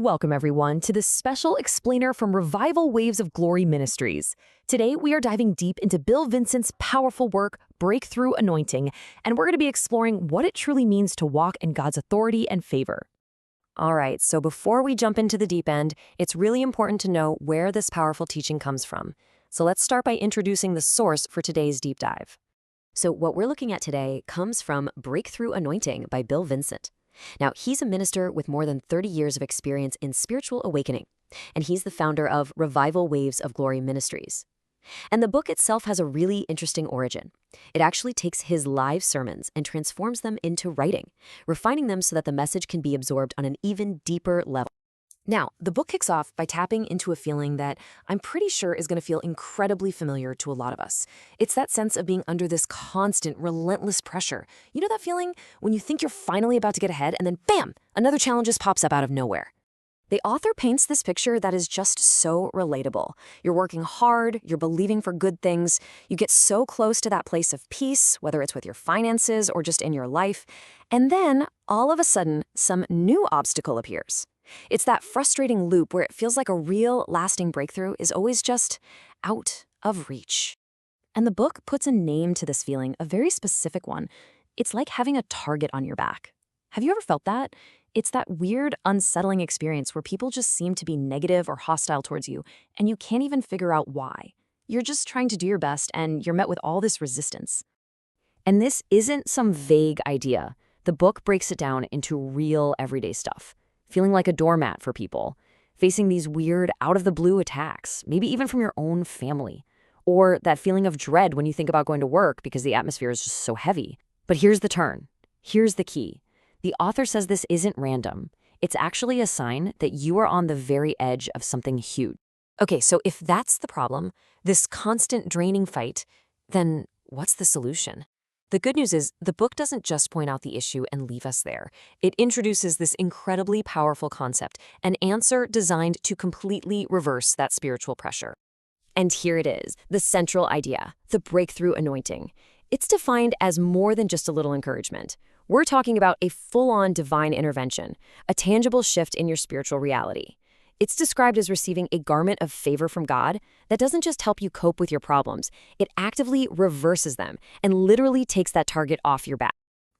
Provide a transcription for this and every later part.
Welcome, everyone, to this special explainer from Revival Waves of Glory Ministries. Today, we are diving deep into Bill Vincent's powerful work, Breakthrough Anointing, and we're going to be exploring what it truly means to walk in God's authority and favor. All right, so before we jump into the deep end, it's really important to know where this powerful teaching comes from. So let's start by introducing the source for today's deep dive. So what we're looking at today comes from Breakthrough Anointing by Bill Vincent. Now, he's a minister with more than 30 years of experience in spiritual awakening, and he's the founder of Revival Waves of Glory Ministries. And the book itself has a really interesting origin. It actually takes his live sermons and transforms them into writing, refining them so that the message can be absorbed on an even deeper level. Now, the book kicks off by tapping into a feeling that I'm pretty sure is going to feel incredibly familiar to a lot of us. It's that sense of being under this constant, relentless pressure. You know that feeling when you think you're finally about to get ahead and then bam, another challenge just pops up out of nowhere. The author paints this picture that is just so relatable. You're working hard, you're believing for good things, you get so close to that place of peace, whether it's with your finances or just in your life, and then, all of a sudden, some new obstacle appears. It's that frustrating loop where it feels like a real, lasting breakthrough is always just out of reach. And the book puts a name to this feeling, a very specific one. It's like having a target on your back. Have you ever felt that? It's that weird, unsettling experience where people just seem to be negative or hostile towards you, and you can't even figure out why. You're just trying to do your best, and you're met with all this resistance. And this isn't some vague idea. The book breaks it down into real, everyday stuff. Feeling like a doormat for people, facing these weird, out-of-the-blue attacks, maybe even from your own family, or that feeling of dread when you think about going to work because the atmosphere is just so heavy. But here's the turn. Here's the key. The author says this isn't random. It's actually a sign that you are on the very edge of something huge. Okay, so if that's the problem, this constant draining fight, then what's the solution? The good news is the book doesn't just point out the issue and leave us there. It introduces this incredibly powerful concept, an answer designed to completely reverse that spiritual pressure. And here it is, the central idea, the breakthrough anointing. It's defined as more than just a little encouragement. We're talking about a full-on divine intervention, a tangible shift in your spiritual reality. It's described as receiving a garment of favor from God that doesn't just help you cope with your problems, it actively reverses them and literally takes that target off your back.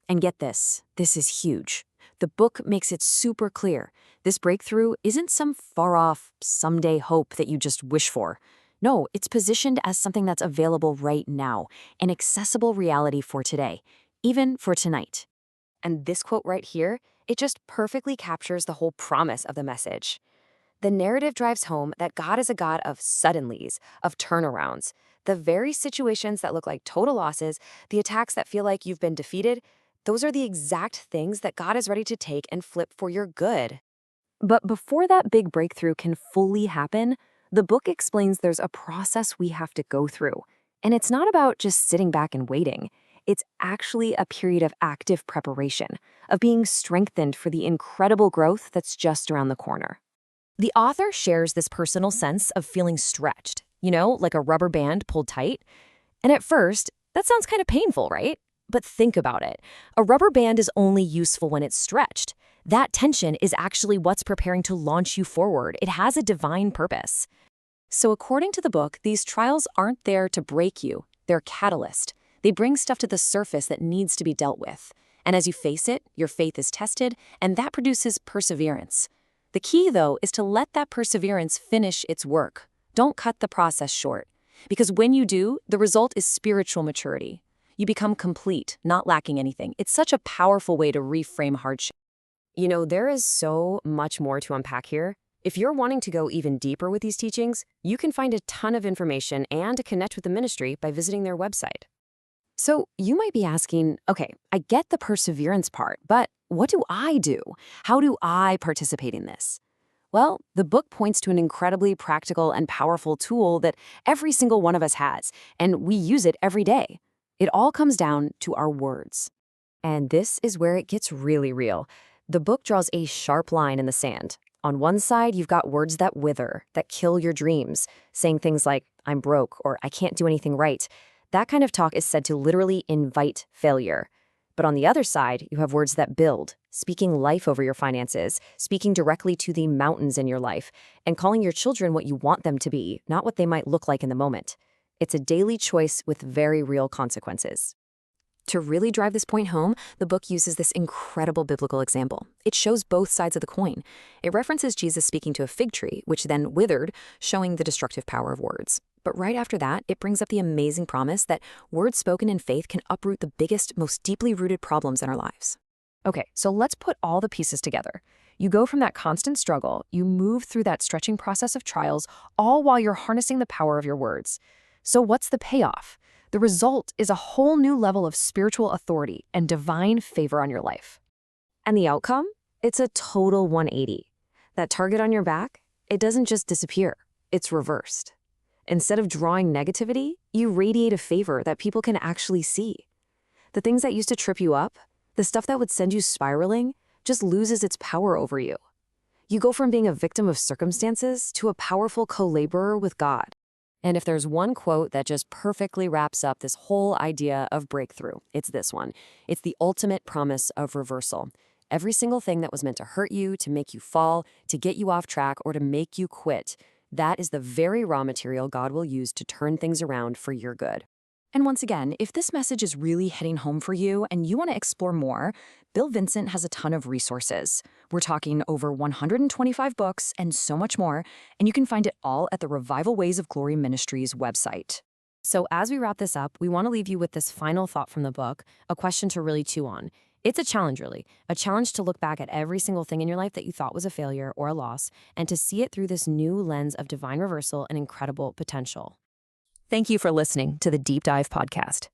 And get this is huge. The book makes it super clear. This breakthrough isn't some far-off, someday hope that you just wish for. No, it's positioned as something that's available right now, an accessible reality for today, even for tonight. And this quote right here, it just perfectly captures the whole promise of the message. The narrative drives home that God is a God of suddenlies, of turnarounds. The very situations that look like total losses, the attacks that feel like you've been defeated, those are the exact things that God is ready to take and flip for your good. But before that big breakthrough can fully happen, the book explains there's a process we have to go through. And it's not about just sitting back and waiting. It's actually a period of active preparation, of being strengthened for the incredible growth that's just around the corner. The author shares this personal sense of feeling stretched, like a rubber band pulled tight. And at first, that sounds kind of painful, right? But think about it. A rubber band is only useful when it's stretched. That tension is actually what's preparing to launch you forward. It has a divine purpose. So according to the book, these trials aren't there to break you. They're a catalyst. They bring stuff to the surface that needs to be dealt with. And as you face it, your faith is tested, and that produces perseverance. The key, though, is to let that perseverance finish its work. Don't cut the process short. Because when you do, the result is spiritual maturity. You become complete, not lacking anything. It's such a powerful way to reframe hardship. There is so much more to unpack here. If you're wanting to go even deeper with these teachings, you can find a ton of information and connect with the ministry by visiting their website. So you might be asking, okay, I get the perseverance part, but what do I do? How do I participate in this? Well, the book points to an incredibly practical and powerful tool that every single one of us has, and we use it every day. It all comes down to our words. And this is where it gets really real. The book draws a sharp line in the sand. On one side, you've got words that wither, that kill your dreams, saying things like, I'm broke, or I can't do anything right. That kind of talk is said to literally invite failure. But on the other side, you have words that build, speaking life over your finances, speaking directly to the mountains in your life, and calling your children what you want them to be, not what they might look like in the moment. It's a daily choice with very real consequences. To really drive this point home, the book uses this incredible biblical example. It shows both sides of the coin. It references Jesus speaking to a fig tree, which then withered, showing the destructive power of words. But right after that, it brings up the amazing promise that words spoken in faith can uproot the biggest, most deeply rooted problems in our lives. Okay, so let's put all the pieces together. You go from that constant struggle, you move through that stretching process of trials, all while you're harnessing the power of your words. So what's the payoff? The result is a whole new level of spiritual authority and divine favor on your life. And the outcome? It's a total 180. That target on your back, it doesn't just disappear, it's reversed. Instead of drawing negativity, you radiate a favor that people can actually see. The things that used to trip you up, the stuff that would send you spiraling, just loses its power over you. You go from being a victim of circumstances to a powerful co-laborer with God. And if there's one quote that just perfectly wraps up this whole idea of breakthrough, it's this one. It's the ultimate promise of reversal. Every single thing that was meant to hurt you, to make you fall, to get you off track, or to make you quit, that is the very raw material God will use to turn things around for your good. And once again, if this message is really hitting home for you and you want to explore more, Bill Vincent has a ton of resources. We're talking over 125 books and so much more, and you can find it all at the Revival Ways of Glory Ministries website. So as we wrap this up, we want to leave you with this final thought from the book, a question to really chew on. It's a challenge, really. A challenge to look back at every single thing in your life that you thought was a failure or a loss, and to see it through this new lens of divine reversal and incredible potential. Thank you for listening to the Deep Dive Podcast.